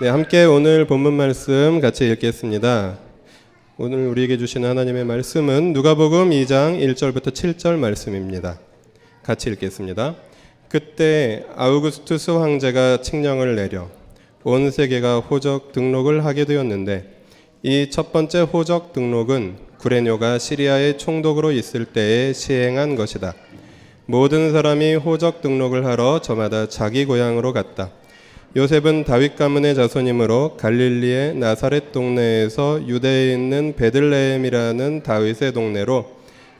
네, 함께 오늘 본문 말씀 같이 읽겠습니다. 오늘 우리에게 주시는 하나님의 말씀은 누가복음 2장 1절부터 7절 말씀입니다. 같이 읽겠습니다. 그때 아우구스투스 황제가 칙령을 내려 온 세계가 호적 등록을 하게 되었는데 이 첫 번째 호적 등록은 구레뇨가 시리아의 총독으로 있을 때에 시행한 것이다. 모든 사람이 호적 등록을 하러 저마다 자기 고향으로 갔다. 요셉은 다윗 가문의 자손이므로 갈릴리의 나사렛 동네에서 유대에 있는 베들레헴이라는 다윗의 동네로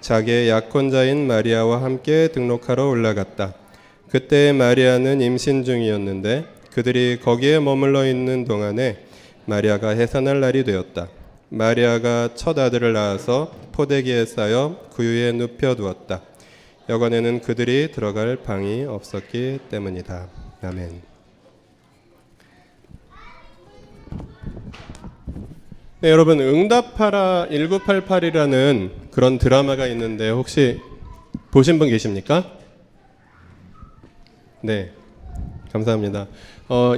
자기의 약혼자인 마리아와 함께 등록하러 올라갔다. 그때 마리아는 임신 중이었는데 그들이 거기에 머물러 있는 동안에 마리아가 해산할 날이 되었다. 마리아가 첫 아들을 낳아서 포대기에 싸여 구유에 눕혀두었다. 여관에는 그들이 들어갈 방이 없었기 때문이다. 아멘. 네, 여러분, 응답하라 1988이라는 그런 드라마가 있는데 혹시 보신 분 계십니까? 네, 감사합니다.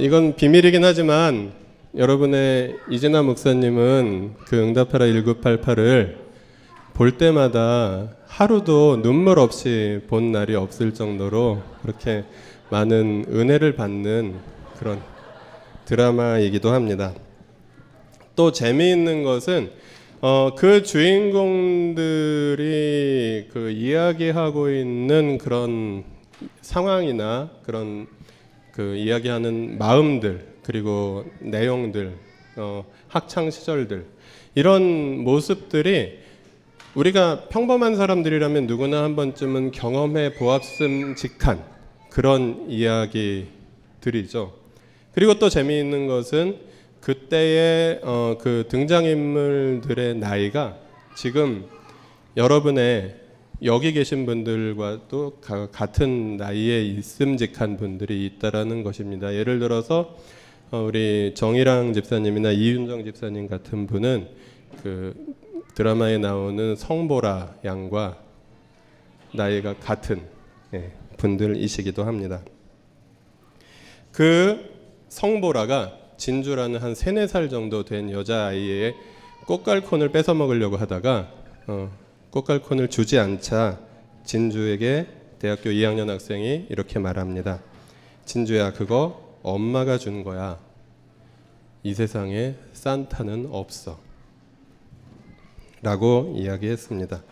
이건 비밀이긴 하지만 여러분의 이진아 목사님은 그 응답하라 1988을 볼 때마다 하루도 눈물 없이 본 날이 없을 정도로 그렇게 많은 은혜를 받는 그런 드라마이기도 합니다. 또 재미있는 것은 그 주인공들이 그 이야기하고 있는 그런 상황이나 그런 그 이야기하는 마음들 그리고 내용들, 학창 시절들 이런 모습들이 우리가 평범한 사람들이라면 누구나 한 번쯤은 경험해 보았음직한 그런 이야기들이죠. 그리고 또 재미있는 것은 그때의 그 등장인물들의 나이가 지금 여러분의 여기 계신 분들과도 같은 나이에 있음직한 분들이 있다라는 것입니다. 예를 들어서 우리 정일랑 집사님이나 이윤정 집사님 같은 분은 그 드라마에 나오는 성보라 양과 나이가 같은 분들이시기도 합니다. 그 성보라가 진주라는 한 3, 4살 정도 된 여자아이의 꽃갈콘을 뺏어 먹으려고 하다가 꽃갈콘을 주지 않자 진주에게 대학교 2학년 학생이 이렇게 말합니다. 진주야, 그거 엄마가 준 거야. 이 세상에 산타는 없어. 라고 이야기했습니다.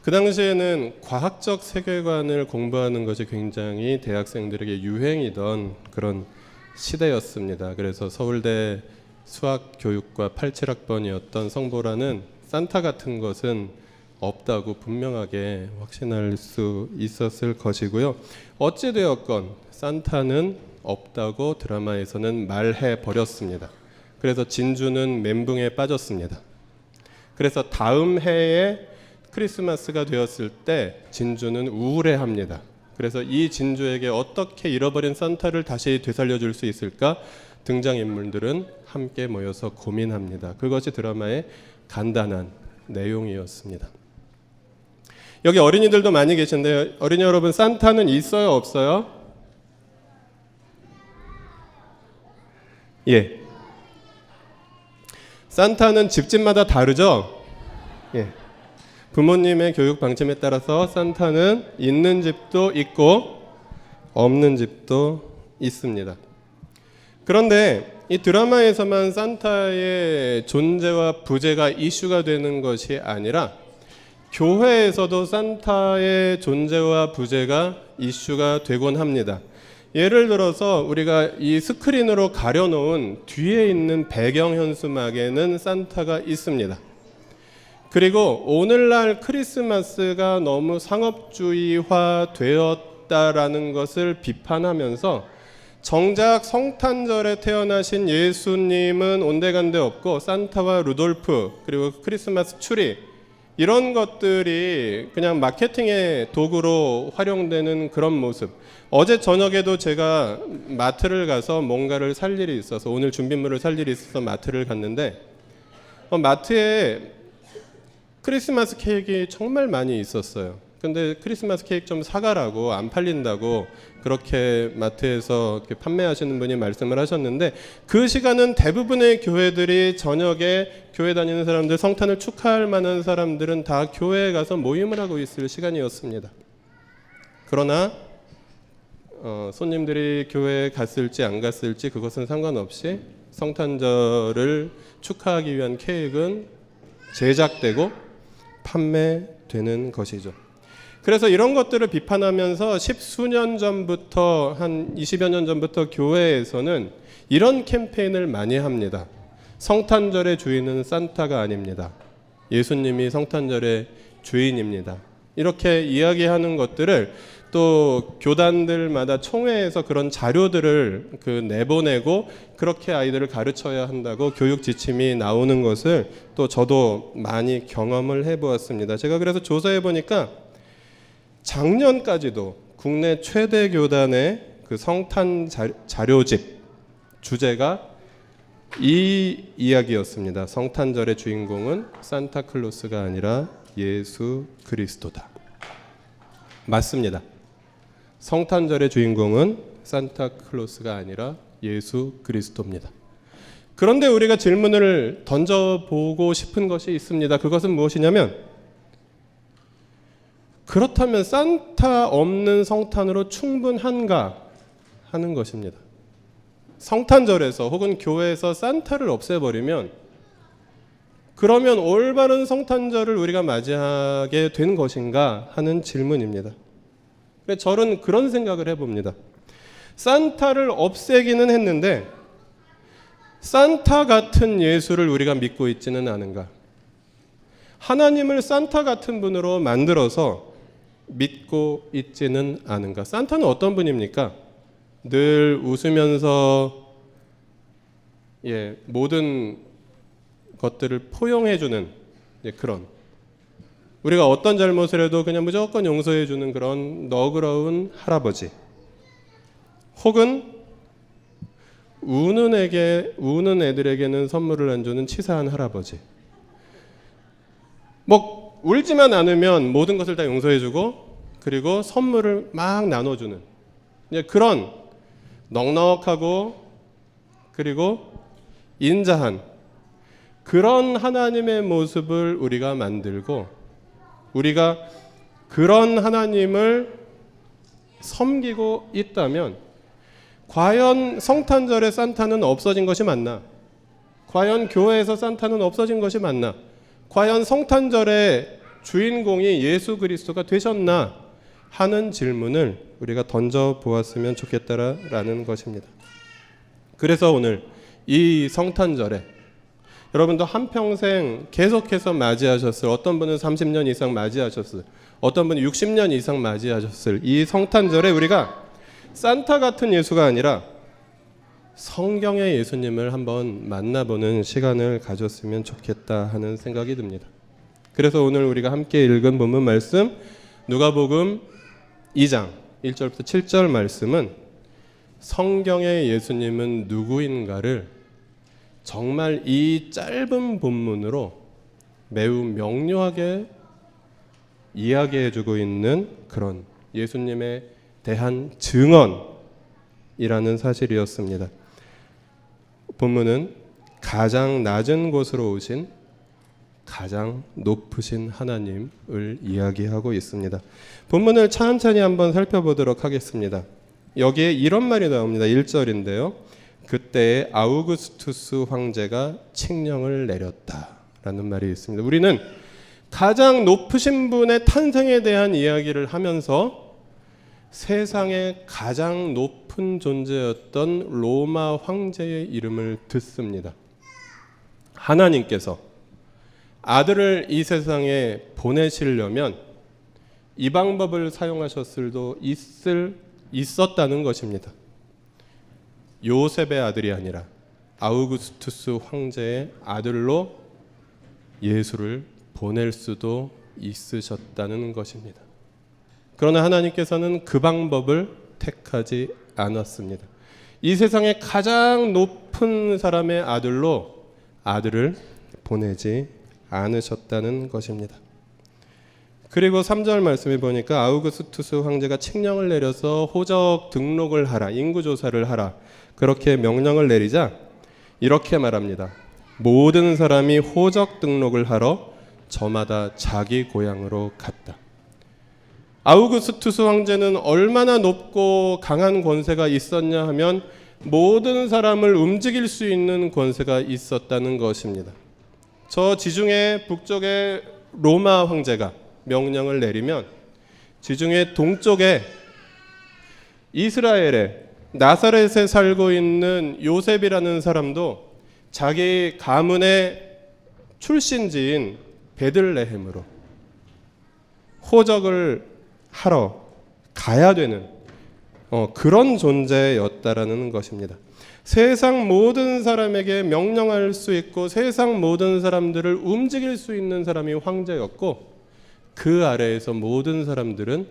그 당시에는 과학적 세계관을 공부하는 것이 굉장히 대학생들에게 유행이던 그런 시대였습니다. 그래서 서울대 수학교육과 87학번이었던 성보라는 산타 같은 것은 없다고 분명하게 확신할 수 있었을 것이고요. 어찌되었건 산타는 없다고 드라마에서는 말해버렸습니다. 그래서 진주는 멘붕에 빠졌습니다. 그래서 다음 해에 크리스마스가 되었을 때 진주는 우울해합니다. 그래서 이 진주에게 어떻게 잃어버린 산타를 다시 되살려줄 수 있을까? 등장인물들은 함께 모여서 고민합니다. 그것이 드라마의 간단한 내용이었습니다. 여기 어린이들도 많이 계신데 어린이 여러분, 산타는 있어요, 없어요? 예. 산타는 집집마다 다르죠? 예. 부모님의 교육 방침에 따라서 산타는 있는 집도 있고 없는 집도 있습니다. 그런데 이 드라마에서만 산타의 존재와 부재가 이슈가 되는 것이 아니라 교회에서도 산타의 존재와 부재가 이슈가 되곤 합니다. 예를 들어서 우리가 이 스크린으로 가려놓은 뒤에 있는 배경 현수막에는 산타가 있습니다. 그리고 오늘날 크리스마스가 너무 상업주의화 되었다라는 것을 비판하면서 정작 성탄절에 태어나신 예수님은 온데간데 없고 산타와 루돌프 그리고 크리스마스 추리 이런 것들이 그냥 마케팅의 도구로 활용되는 그런 모습. 어제 저녁에도 제가 마트를 가서 뭔가를 살 일이 있어서 오늘 준비물을 살 일이 있어서 마트를 갔는데 마트에 크리스마스 케이크 정말 많이 있었어요. 근데 크리스마스 케이크 좀 사가라고, 안 팔린다고 그렇게 마트에서 이렇게 판매하시는 분이 말씀을 하셨는데, 그 시간은 대부분의 교회들이 저녁에 교회 다니는 사람들, 성탄을 축하할 만한 사람들은 다 교회에 가서 모임을 하고 있을 시간이었습니다. 그러나 손님들이 교회에 갔을지 안 갔을지 그것은 상관없이 성탄절을 축하하기 위한 케이크는 제작되고 판매되는 것이죠. 그래서 이런 것들을 비판하면서 십수년 전부터, 한 20여 년 전부터 교회에서는 이런 캠페인을 많이 합니다. 성탄절의 주인은 산타가 아닙니다. 예수님이 성탄절의 주인입니다. 이렇게 이야기하는 것들을 또 교단들마다 총회에서 그런 자료들을 내보내고 그렇게 아이들을 가르쳐야 한다고 교육 지침이 나오는 것을 또 저도 많이 경험을 해보았습니다. 제가 그래서 조사해 보니까 작년까지도 국내 최대 교단의 그 성탄 자료집 주제가 이 이야기였습니다. 성탄절의 주인공은 산타클로스가 아니라 예수 그리스도다. 맞습니다. 성탄절의 주인공은 산타클로스가 아니라 예수 그리스도입니다. 그런데 우리가 질문을 던져보고 싶은 것이 있습니다. 그것은 무엇이냐면, 그렇다면 산타 없는 성탄으로 충분한가 하는 것입니다. 성탄절에서 혹은 교회에서 산타를 없애버리면 그러면 올바른 성탄절을 우리가 맞이하게 된 것인가 하는 질문입니다. 저는 그런 생각을 해봅니다. 산타를 없애기는 했는데 산타 같은 예수를 우리가 믿고 있지는 않은가? 하나님을 산타 같은 분으로 만들어서 믿고 있지는 않은가? 산타는 어떤 분입니까? 늘 웃으면서 모든 것들을 포용해주는 그런, 우리가 어떤 잘못을 해도 그냥 무조건 용서해주는 그런 너그러운 할아버지, 혹은 우는 애들에게는 선물을 안 주는 치사한 할아버지. 울지만 않으면 모든 것을 다 용서해주고 그리고 선물을 막 나눠주는 그런 넉넉하고 그리고 인자한 그런 하나님의 모습을 우리가 만들고, 우리가 그런 하나님을 섬기고 있다면 과연 성탄절의 산타는 없어진 것이 맞나? 과연 교회에서 산타는 없어진 것이 맞나? 과연 성탄절의 주인공이 예수 그리스도가 되셨나 하는 질문을 우리가 던져보았으면 좋겠다라는 것입니다. 그래서 오늘 이 성탄절에 여러분도 한평생 계속해서 맞이하셨을, 어떤 분은 30년 이상 맞이하셨을, 어떤 분은 60년 이상 맞이하셨을 이 성탄절에 우리가 산타 같은 예수가 아니라 성경의 예수님을 한번 만나보는 시간을 가졌으면 좋겠다 하는 생각이 듭니다. 그래서 오늘 우리가 함께 읽은 본문 말씀 누가복음 2장 1절부터 7절 말씀은 성경의 예수님은 누구인가를 정말 이 짧은 본문으로 매우 명료하게 이야기해주고 있는 그런 예수님에 대한 증언이라는 사실이었습니다. 본문은 가장 낮은 곳으로 오신 가장 높으신 하나님을 이야기하고 있습니다. 본문을 천천히 한번 살펴보도록 하겠습니다. 여기에 이런 말이 나옵니다. 1절인데요. 그때 아우구스투스 황제가 칙령을 내렸다라는 말이 있습니다. 우리는 가장 높으신 분의 탄생에 대한 이야기를 하면서 세상의 가장 높은 존재였던 로마 황제의 이름을 듣습니다. 하나님께서 아들을 이 세상에 보내시려면 이 방법을 사용하셨을 수도 있었다는 것입니다. 요셉의 아들이 아니라 아우구스투스 황제의 아들로 예수를 보낼 수도 있으셨다는 것입니다. 그러나 하나님께서는 그 방법을 택하지 않았습니다. 이 세상의 가장 높은 사람의 아들로 아들을 보내지 않으셨다는 것입니다. 그리고 3절 말씀에 보니까 아우구스투스 황제가 칙령을 내려서 호적 등록을 하라, 인구조사를 하라, 그렇게 명령을 내리자 이렇게 말합니다. 모든 사람이 호적 등록을 하러 저마다 자기 고향으로 갔다. 아우구스투스 황제는 얼마나 높고 강한 권세가 있었냐 하면 모든 사람을 움직일 수 있는 권세가 있었다는 것입니다. 저 지중해 북쪽의 로마 황제가 명령을 내리면 지중해 동쪽에 이스라엘에 나사렛에 살고 있는 요셉이라는 사람도 자기 가문의 출신지인 베들레헴으로 호적을 하러 가야 되는 그런 존재였다라는 것입니다. 세상 모든 사람에게 명령할 수 있고 세상 모든 사람들을 움직일 수 있는 사람이 황제였고 그 아래에서 모든 사람들은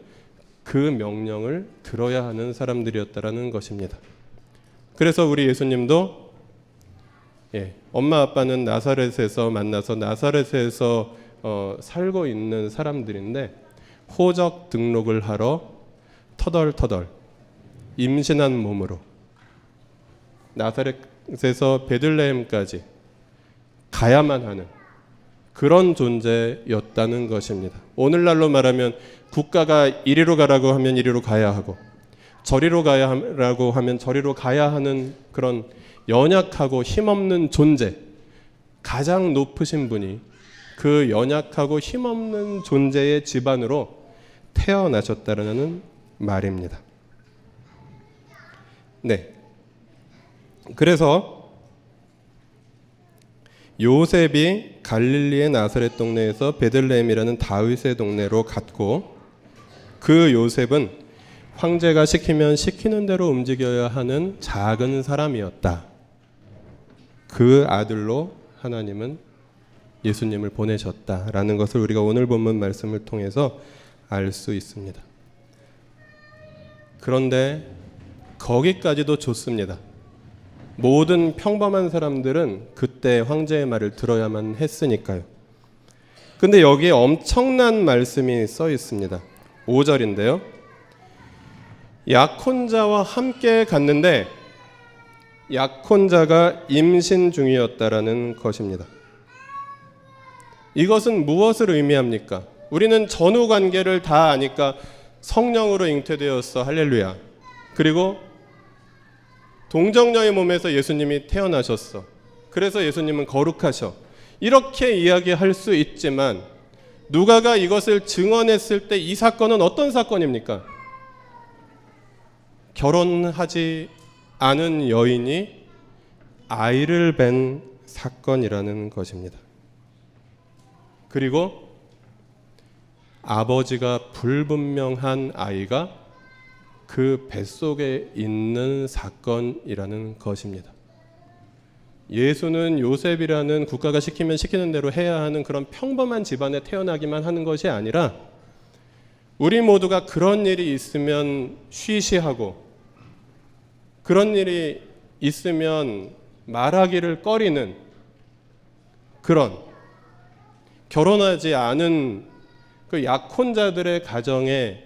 그 명령을 들어야 하는 사람들이었다라는 것입니다. 그래서 우리 예수님도 엄마 아빠는 나사렛에서 만나서 나사렛에서 살고 있는 사람들인데 호적 등록을 하러 터덜터덜 임신한 몸으로 나사렛에서 베들레헴까지 가야만 하는 그런 존재였다는 것입니다. 오늘날로 말하면 국가가 이리로 가라고 하면 이리로 가야 하고 저리로 가라고 하면 저리로 가야 하는 그런 연약하고 힘없는 존재, 가장 높으신 분이 그 연약하고 힘없는 존재의 집안으로 태어나셨다는 말입니다. 네. 그래서 요셉이 갈릴리의 나사렛 동네에서 베들레헴이라는 다윗의 동네로 갔고 그 요셉은 황제가 시키면 시키는 대로 움직여야 하는 작은 사람이었다. 그 아들로 하나님은 예수님을 보내셨다라는 것을 우리가 오늘 본문 말씀을 통해서 알 수 있습니다. 그런데 거기까지도 좋습니다. 모든 평범한 사람들은 그때 황제의 말을 들어야만 했으니까요. 근데 여기에 엄청난 말씀이 써 있습니다. 5절인데요. 약혼자와 함께 갔는데 약혼자가 임신 중이었다라는 것입니다. 이것은 무엇을 의미합니까? 우리는 전후 관계를 다 아니까 성령으로 잉태되었어, 할렐루야. 그리고 동정녀의 몸에서 예수님이 태어나셨어. 그래서 예수님은 거룩하셔. 이렇게 이야기할 수 있지만 누가가 이것을 증언했을 때 이 사건은 어떤 사건입니까? 결혼하지 않은 여인이 아이를 뵌 사건이라는 것입니다. 그리고 아버지가 불분명한 아이가 그 뱃속에 있는 사건이라는 것입니다. 예수는 요셉이라는 국가가 시키면 시키는 대로 해야 하는 그런 평범한 집안에 태어나기만 하는 것이 아니라 우리 모두가 그런 일이 있으면 쉬쉬하고 그런 일이 있으면 말하기를 꺼리는 그런 결혼하지 않은 그 약혼자들의 가정에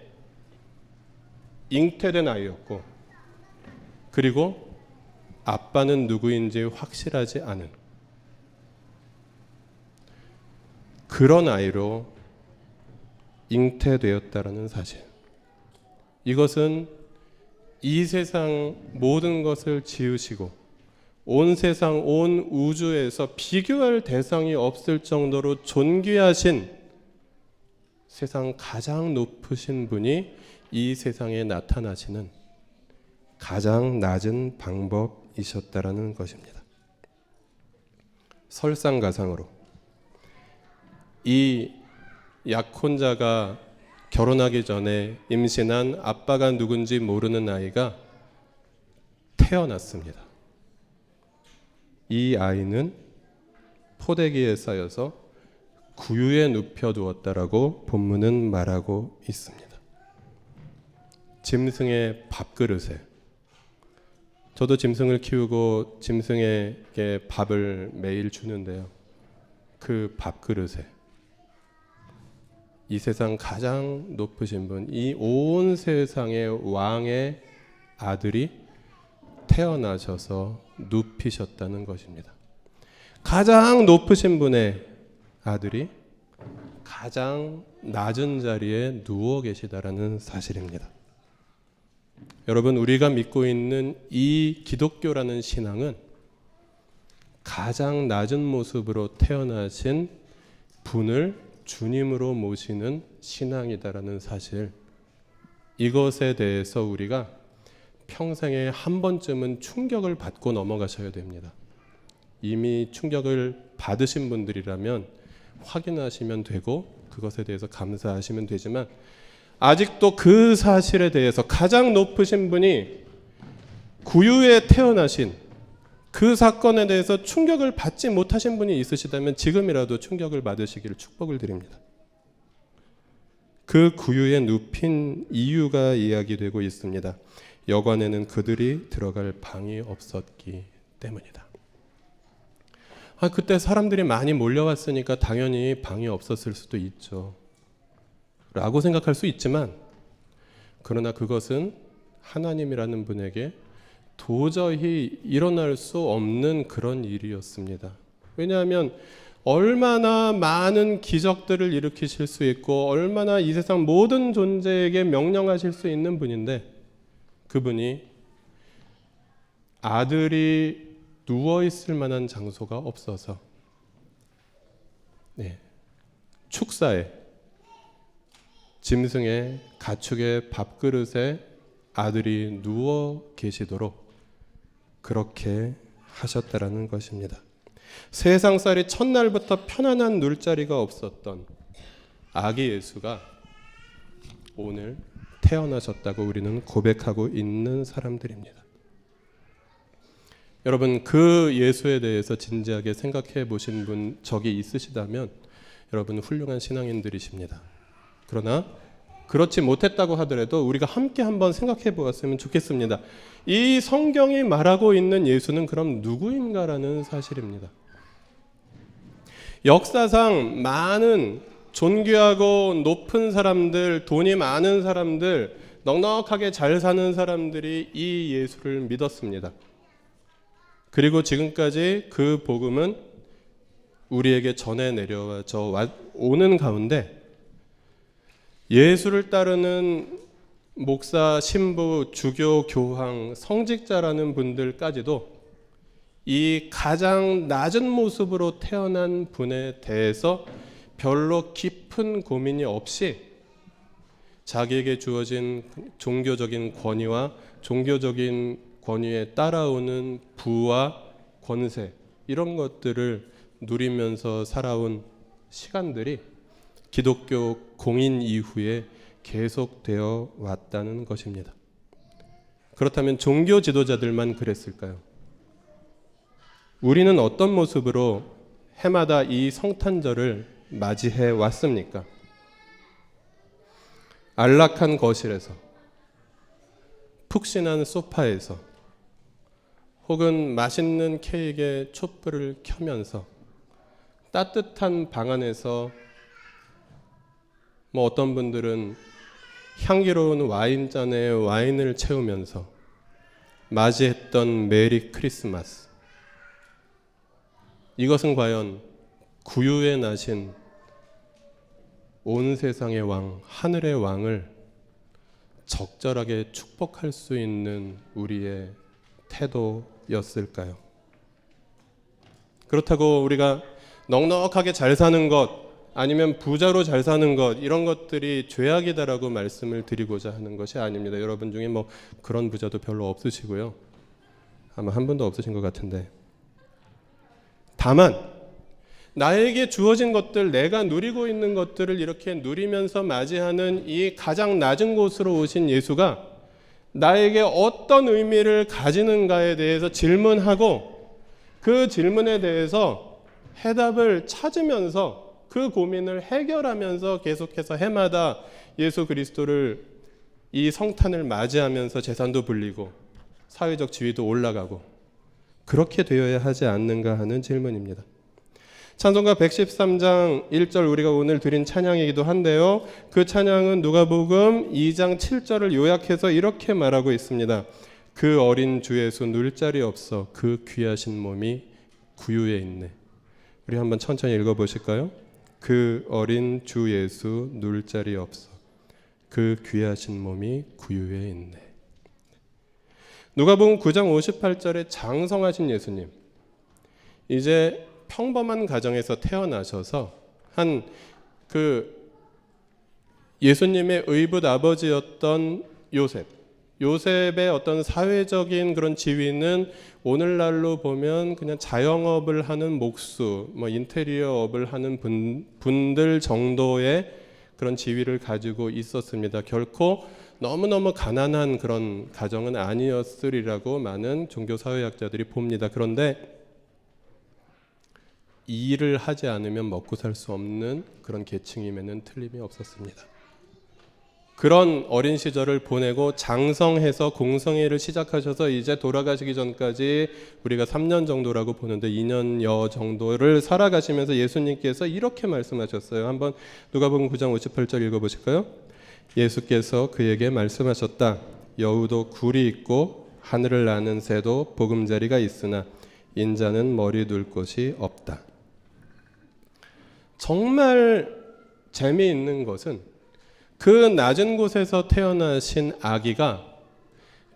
잉태된 아이였고 그리고 아빠는 누구인지 확실하지 않은 그런 아이로 잉태되었다라는 사실. 이것은 이 세상 모든 것을 지으시고 온 세상 온 우주에서 비교할 대상이 없을 정도로 존귀하신 세상 가장 높으신 분이 이 세상에 나타나시는 가장 낮은 방법이셨다라는 것입니다. 설상가상으로 이 약혼자가 결혼하기 전에 임신한 아빠가 누군지 모르는 아이가 태어났습니다. 이 아이는 포대기에 쌓여서 구유에 눕혀두었다라고 본문은 말하고 있습니다. 짐승의 밥그릇에, 저도 짐승을 키우고 짐승에게 밥을 매일 주는데요. 그 밥그릇에 이 세상 가장 높으신 분, 이 온 세상의 왕의 아들이 태어나셔서 눕히셨다는 것입니다. 가장 높으신 분의 아들이 가장 낮은 자리에 누워 계시다라는 사실입니다. 여러분, 우리가 믿고 있는 이 기독교라는 신앙은 가장 낮은 모습으로 태어나신 분을 주님으로 모시는 신앙이다라는 사실, 이것에 대해서 우리가 평생에 한 번쯤은 충격을 받고 넘어가셔야 됩니다. 이미 충격을 받으신 분들이라면 확인하시면 되고 그것에 대해서 감사하시면 되지만, 아직도 그 사실에 대해서 가장 높으신 분이 구유에 태어나신 그 사건에 대해서 충격을 받지 못하신 분이 있으시다면 지금이라도 충격을 받으시기를 축복을 드립니다. 그 구유에 눕힌 이유가 이야기되고 있습니다. 여관에는 그들이 들어갈 방이 없었기 때문이다. 그때 사람들이 많이 몰려왔으니까 당연히 방이 없었을 수도 있죠 라고 생각할 수 있지만, 그러나 그것은 하나님이라는 분에게 도저히 일어날 수 없는 그런 일이었습니다. 왜냐하면 얼마나 많은 기적들을 일으키실 수 있고 얼마나 이 세상 모든 존재에게 명령하실 수 있는 분인데, 그분이 아들이 누워있을 만한 장소가 없어서 축사에, 짐승의 가축의 밥그릇에 아들이 누워 계시도록 그렇게 하셨다라는 것입니다. 세상살이 첫날부터 편안한 눌자리가 없었던 아기 예수가 오늘 태어나셨다고 우리는 고백하고 있는 사람들입니다. 여러분, 그 예수에 대해서 진지하게 생각해 보신 분 적이 있으시다면 여러분 훌륭한 신앙인들이십니다. 그러나 그렇지 못했다고 하더라도 우리가 함께 한번 생각해 보았으면 좋겠습니다. 이 성경이 말하고 있는 예수는 그럼 누구인가라는 사실입니다. 역사상 많은 존귀하고 높은 사람들, 돈이 많은 사람들, 넉넉하게 잘 사는 사람들이 이 예수를 믿었습니다. 그리고 지금까지 그 복음은 우리에게 전해 내려져 오는 가운데 예수를 따르는 목사, 신부, 주교, 교황, 성직자라는 분들까지도 이 가장 낮은 모습으로 태어난 분에 대해서 별로 깊은 고민이 없이 자기에게 주어진 종교적인 권위와 종교적인 권위에 따라오는 부와 권세, 이런 것들을 누리면서 살아온 시간들이 기독교 공인 이후에 계속되어 왔다는 것입니다. 그렇다면 종교 지도자들만 그랬을까요? 우리는 어떤 모습으로 해마다 이 성탄절을 맞이해 왔습니까? 안락한 거실에서, 푹신한 소파에서, 혹은 맛있는 케이크에 촛불을 켜면서 따뜻한 방 안에서 어떤 분들은 향기로운 와인잔에 와인을 채우면서 맞이했던 메리 크리스마스. 이것은 과연 구유에 나신 온 세상의 왕, 하늘의 왕을 적절하게 축복할 수 있는 우리의 태도였을까요? 그렇다고 우리가 넉넉하게 잘 사는 것, 아니면 부자로 잘 사는 것, 이런 것들이 죄악이다라고 말씀을 드리고자 하는 것이 아닙니다. 여러분 중에 그런 부자도 별로 없으시고요. 아마 한 분도 없으신 것 같은데, 다만 나에게 주어진 것들, 내가 누리고 있는 것들을 이렇게 누리면서 맞이하는 이 가장 낮은 곳으로 오신 예수가 나에게 어떤 의미를 가지는가에 대해서 질문하고 그 질문에 대해서 해답을 찾으면서 그 고민을 해결하면서 계속해서 해마다 예수 그리스도를, 이 성탄을 맞이하면서 재산도 불리고 사회적 지위도 올라가고 그렇게 되어야 하지 않는가 하는 질문입니다. 찬송가 113장 1절 우리가 오늘 드린 찬양이기도 한데요. 그 찬양은 누가복음 2장 7절을 요약해서 이렇게 말하고 있습니다. 그 어린 주 예수 누릴 자리 없어 그 귀하신 몸이 구유에 있네. 우리 한번 천천히 읽어보실까요? 그 어린 주 예수 누릴 자리 없어 그 귀하신 몸이 구유에 있네. 누가복음 9장 58절에 장성하신 예수님, 이제 평범한 가정에서 태어나셔서 한 그 예수님의 의붓 아버지였던 요셉의 어떤 사회적인 그런 지위는 오늘날로 보면 그냥 자영업을 하는 목수, 인테리어업을 하는 분들 정도의 그런 지위를 가지고 있었습니다. 결코 너무너무 가난한 그런 가정은 아니었으리라고 많은 종교사회학자들이 봅니다. 그런데 이 일을 하지 않으면 먹고 살 수 없는 그런 계층임에는 틀림이 없었습니다. 그런 어린 시절을 보내고 장성해서 공성회를 시작하셔서 이제 돌아가시기 전까지 우리가 3년 정도라고 보는데 2년여 정도를 살아가시면서 예수님께서 이렇게 말씀하셨어요. 한번 누가복음 9장 58절 읽어보실까요? 예수께서 그에게 말씀하셨다. 여우도 굴이 있고 하늘을 나는 새도 보금자리가 있으나 인자는 머리 둘 곳이 없다. 정말 재미있는 것은 그 낮은 곳에서 태어나신 아기가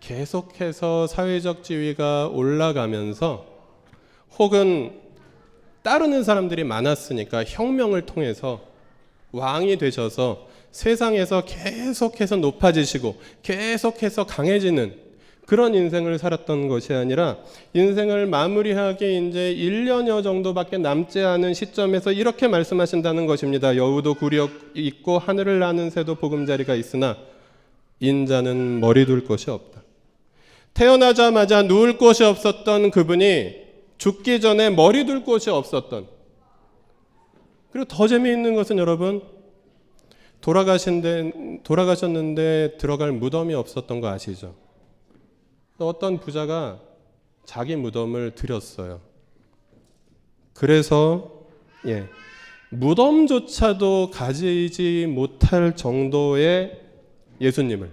계속해서 사회적 지위가 올라가면서 혹은 따르는 사람들이 많았으니까 혁명을 통해서 왕이 되셔서 세상에서 계속해서 높아지시고 계속해서 강해지는 그런 인생을 살았던 것이 아니라 인생을 마무리하기 이제 1년여 정도밖에 남지 않은 시점에서 이렇게 말씀하신다는 것입니다. 여우도 굴이 있고 하늘을 나는 새도 보금자리가 있으나 인자는 머리 둘 곳이 없다. 태어나자마자 누울 곳이 없었던 그분이 죽기 전에 머리 둘 곳이 없었던, 그리고 더 재미있는 것은 여러분, 돌아가셨는데 들어갈 무덤이 없었던 거 아시죠? 어떤 부자가 자기 무덤을 드렸어요. 그래서 무덤조차도 가지지 못할 정도의 예수님을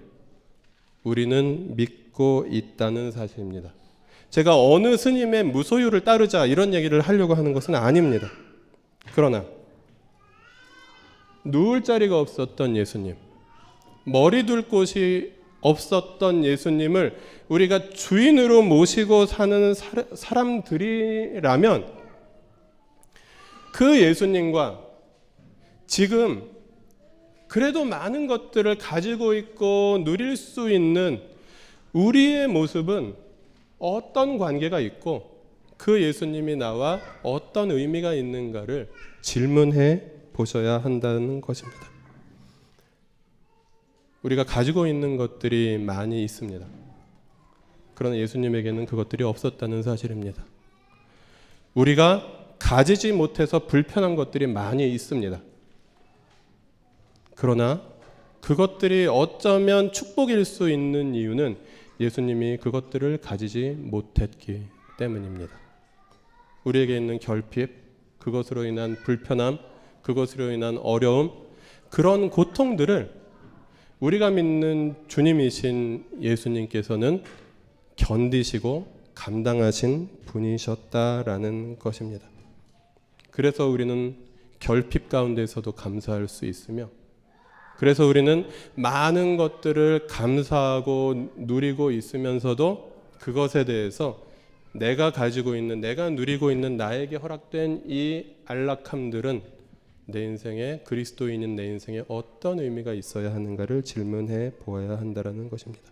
우리는 믿고 있다는 사실입니다. 제가 어느 스님의 무소유를 따르자 이런 얘기를 하려고 하는 것은 아닙니다. 그러나 누울 자리가 없었던 예수님, 머리 둘 곳이 없었던 예수님을 우리가 주인으로 모시고 사는 사람들이라면 그 예수님과 지금 그래도 많은 것들을 가지고 있고 누릴 수 있는 우리의 모습은 어떤 관계가 있고 그 예수님이 나와 어떤 의미가 있는가를 질문해 보셔야 한다는 것입니다. 우리가 가지고 있는 것들이 많이 있습니다. 그러나 예수님에게는 그것들이 없었다는 사실입니다. 우리가 가지지 못해서 불편한 것들이 많이 있습니다. 그러나 그것들이 어쩌면 축복일 수 있는 이유는 예수님이 그것들을 가지지 못했기 때문입니다. 우리에게 있는 결핍, 그것으로 인한 불편함, 그것으로 인한 어려움, 그런 고통들을 우리가 믿는 주님이신 예수님께서는 견디시고 감당하신 분이셨다라는 것입니다. 그래서 우리는 결핍 가운데서도 감사할 수 있으며, 그래서 우리는 많은 것들을 감사하고 누리고 있으면서도 그것에 대해서 내가 가지고 있는, 내가 누리고 있는 나에게 허락된 이 안락함들은 내 인생에, 그리스도인인 내 인생에 어떤 의미가 있어야 하는가를 질문해 보아야 한다는 것입니다.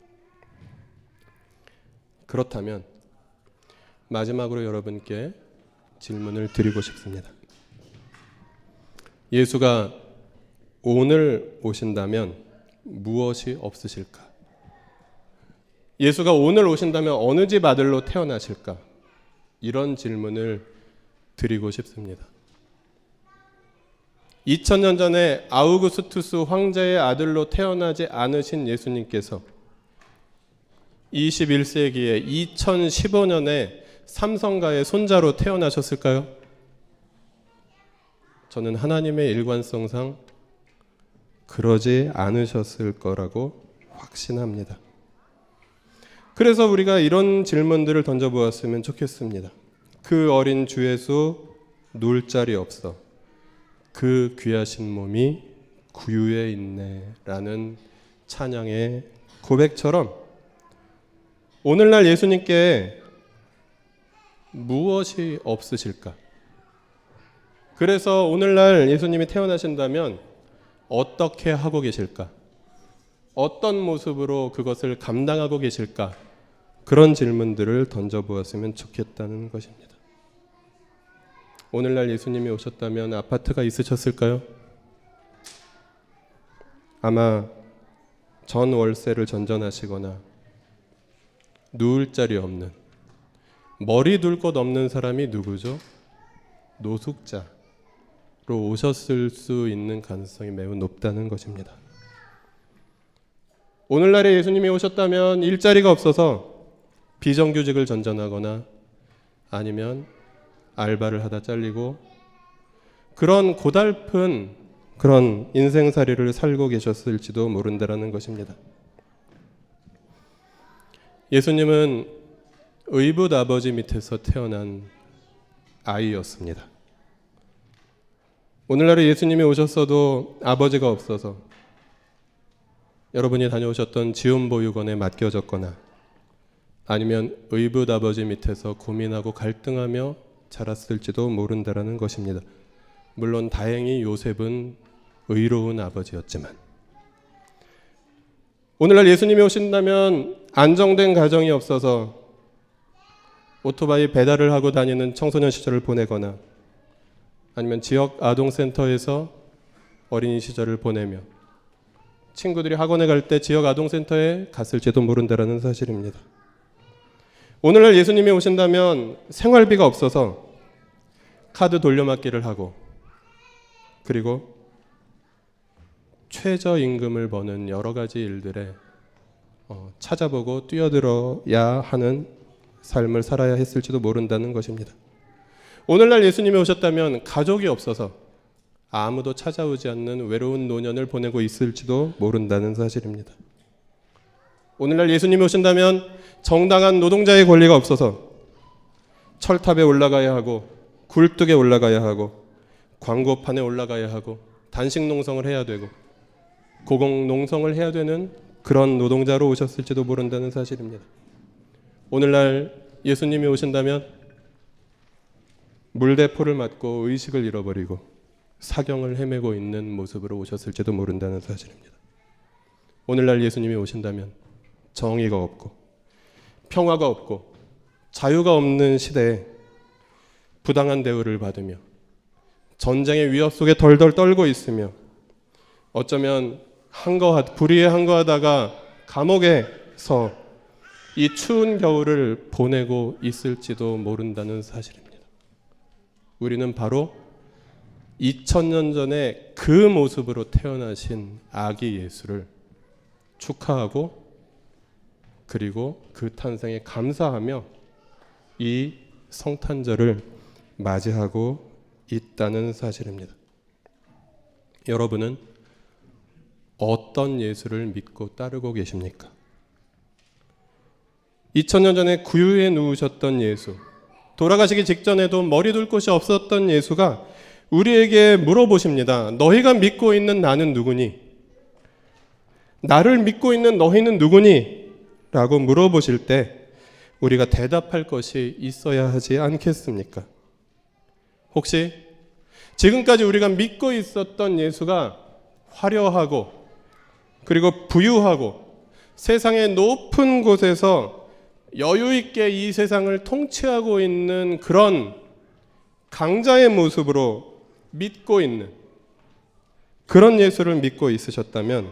그렇다면 마지막으로 여러분께 질문을 드리고 싶습니다. 예수가 오늘 오신다면 무엇이 없으실까? 예수가 오늘 오신다면 어느 집 아들로 태어나실까? 이런 질문을 드리고 싶습니다. 2000년 전에 아우구스투스 황제의 아들로 태어나지 않으신 예수님께서 21세기에 2015년에 삼성가의 손자로 태어나셨을까요? 저는 하나님의 일관성상 그러지 않으셨을 거라고 확신합니다. 그래서 우리가 이런 질문들을 던져보았으면 좋겠습니다. 그 어린 주 예수 누울 자리 없어 그 귀하신 몸이 구유에 있네 라는 찬양의 고백처럼 오늘날 예수님께 무엇이 없으실까? 그래서 오늘날 예수님이 태어나신다면 어떻게 하고 계실까? 어떤 모습으로 그것을 감당하고 계실까? 그런 질문들을 던져보았으면 좋겠다는 것입니다. 오늘날 예수님이 오셨다면 아파트가 있으셨을까요? 아마 전 월세를 전전하시거나 누울 자리 없는, 머리 둘 곳 없는 사람이 누구죠? 노숙자로 오셨을 수 있는 가능성이 매우 높다는 것입니다. 오늘날에 예수님이 오셨다면 일자리가 없어서 비정규직을 전전하거나 아니면 알바를 하다 잘리고 그런 고달픈 그런 인생살이를 살고 계셨을지도 모른다라는 것입니다. 예수님은 의붓 아버지 밑에서 태어난 아이였습니다. 오늘날에 예수님이 오셨어도 아버지가 없어서 여러분이 다녀오셨던 지원보육원에 맡겨졌거나 아니면 의붓 아버지 밑에서 고민하고 갈등하며 자랐을지도 모른다라는 것입니다. 물론 다행히 요셉은 의로운 아버지였지만 오늘날 예수님이 오신다면 안정된 가정이 없어서 오토바이 배달을 하고 다니는 청소년 시절을 보내거나 아니면 지역 아동센터에서 어린이 시절을 보내며 친구들이 학원에 갈 때 지역 아동센터에 갔을지도 모른다라는 사실입니다. 오늘날 예수님이 오신다면 생활비가 없어서 카드 돌려막기를 하고 그리고 최저임금을 버는 여러 가지 일들에 찾아보고 뛰어들어야 하는 삶을 살아야 했을지도 모른다는 것입니다. 오늘날 예수님이 오셨다면 가족이 없어서 아무도 찾아오지 않는 외로운 노년을 보내고 있을지도 모른다는 사실입니다. 오늘날 예수님이 오신다면 정당한 노동자의 권리가 없어서 철탑에 올라가야 하고 굴뚝에 올라가야 하고 광고판에 올라가야 하고 단식 농성을 해야 되고 고공 농성을 해야 되는 그런 노동자로 오셨을지도 모른다는 사실입니다. 오늘날 예수님이 오신다면 물대포를 맞고 의식을 잃어버리고 사경을 헤매고 있는 모습으로 오셨을지도 모른다는 사실입니다. 오늘날 예수님이 오신다면 정의가 없고 평화가 없고 자유가 없는 시대에 부당한 대우를 받으며 전쟁의 위협 속에 덜덜 떨고 있으며 어쩌면 불의에 항거하다가 감옥에서 이 추운 겨울을 보내고 있을지도 모른다는 사실입니다. 우리는 바로 2000년 전에 그 모습으로 태어나신 아기 예수를 축하하고 그리고 그 탄생에 감사하며 이 성탄절을 맞이하고 있다는 사실입니다. 여러분은 어떤 예수를 믿고 따르고 계십니까? 2000년 전에 구유에 누우셨던 예수, 돌아가시기 직전에도 머리 둘 곳이 없었던 예수가 우리에게 물어보십니다. 너희가 믿고 있는 나는 누구니? 나를 믿고 있는 너희는 누구니? 라고 물어보실 때 우리가 대답할 것이 있어야 하지 않겠습니까? 혹시 지금까지 우리가 믿고 있었던 예수가 화려하고 그리고 부유하고 세상의 높은 곳에서 여유 있게 이 세상을 통치하고 있는 그런 강자의 모습으로 믿고 있는 그런 예수를 믿고 있으셨다면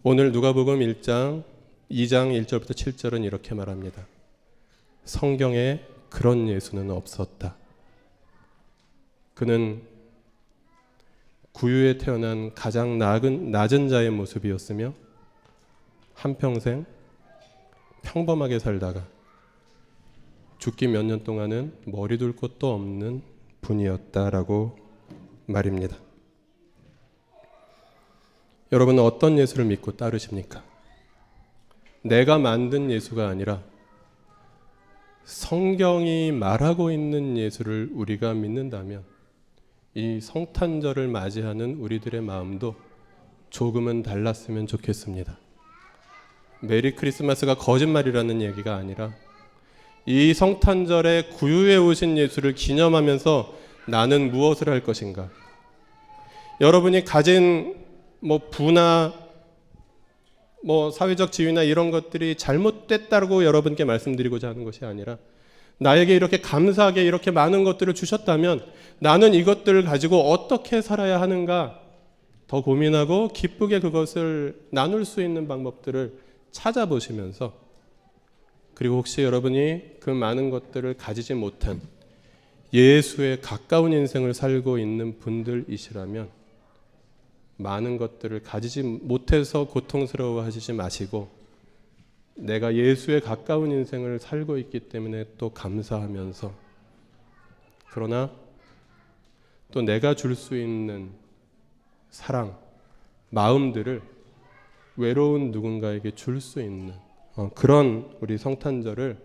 오늘 누가복음 1장 2장 1절부터 7절은 이렇게 말합니다. 성경에 그런 예수는 없었다. 그는 구유에 태어난 가장 낮은 자의 모습이었으며 한평생 평범하게 살다가 죽기 몇 년 동안은 머리 둘 곳도 없는 분이었다라고 말입니다. 여러분은 어떤 예수를 믿고 따르십니까? 내가 만든 예수가 아니라 성경이 말하고 있는 예수를 우리가 믿는다면 이 성탄절을 맞이하는 우리들의 마음도 조금은 달랐으면 좋겠습니다. 메리 크리스마스가 거짓말이라는 얘기가 아니라 이 성탄절에 구유에 오신 예수를 기념하면서 나는 무엇을 할 것인가? 여러분이 가진 부나 사회적 지위나 이런 것들이 잘못됐다고 여러분께 말씀드리고자 하는 것이 아니라 나에게 이렇게 감사하게 이렇게 많은 것들을 주셨다면 나는 이것들을 가지고 어떻게 살아야 하는가 더 고민하고 기쁘게 그것을 나눌 수 있는 방법들을 찾아보시면서, 그리고 혹시 여러분이 그 많은 것들을 가지지 못한 예수에 가까운 인생을 살고 있는 분들이시라면 많은 것들을 가지지 못해서 고통스러워 하시지 마시고 내가 예수에 가까운 인생을 살고 있기 때문에 또 감사하면서, 그러나 또 내가 줄 수 있는 사랑, 마음들을 외로운 누군가에게 줄 수 있는 그런 우리 성탄절을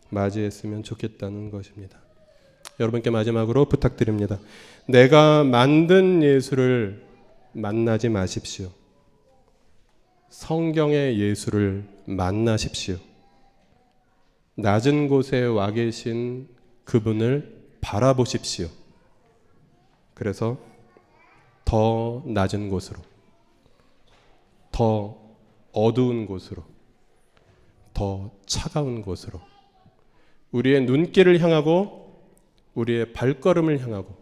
맞이했으면 좋겠다는 것입니다. 여러분께 마지막으로 부탁드립니다. 내가 만든 예수를 만나지 마십시오. 성경의 예수를 만나십시오. 낮은 곳에 와 계신 그분을 바라보십시오. 그래서 더 낮은 곳으로, 더 어두운 곳으로, 더 차가운 곳으로 우리의 눈길을 향하고 우리의 발걸음을 향하고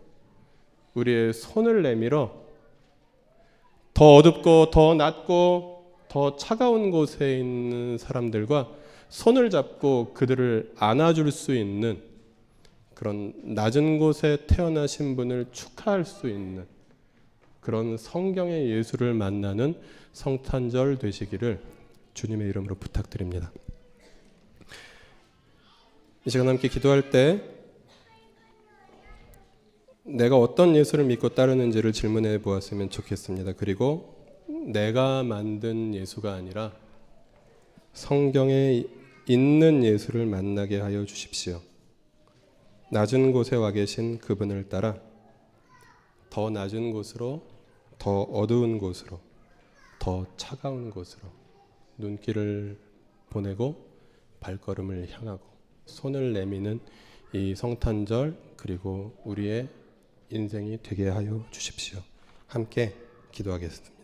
우리의 손을 내밀어 더 어둡고 더 낮고 더 차가운 곳에 있는 사람들과 손을 잡고 그들을 안아줄 수 있는 그런 낮은 곳에 태어나신 분을 축하할 수 있는 그런 성경의 예수를 만나는 성탄절 되시기를 주님의 이름으로 부탁드립니다. 이 시간 함께 기도할 때 내가 어떤 예수를 믿고 따르는지를 질문해 보았으면 좋겠습니다. 그리고 내가 만든 예수가 아니라 성경에 있는 예수를 만나게 하여 주십시오. 낮은 곳에 와 계신 그분을 따라 더 낮은 곳으로, 더 어두운 곳으로, 더 차가운 곳으로 눈길을 보내고 발걸음을 향하고 손을 내미는 이 성탄절, 그리고 우리의 인생이 되게 하여 주십시오. 함께 기도하겠습니다.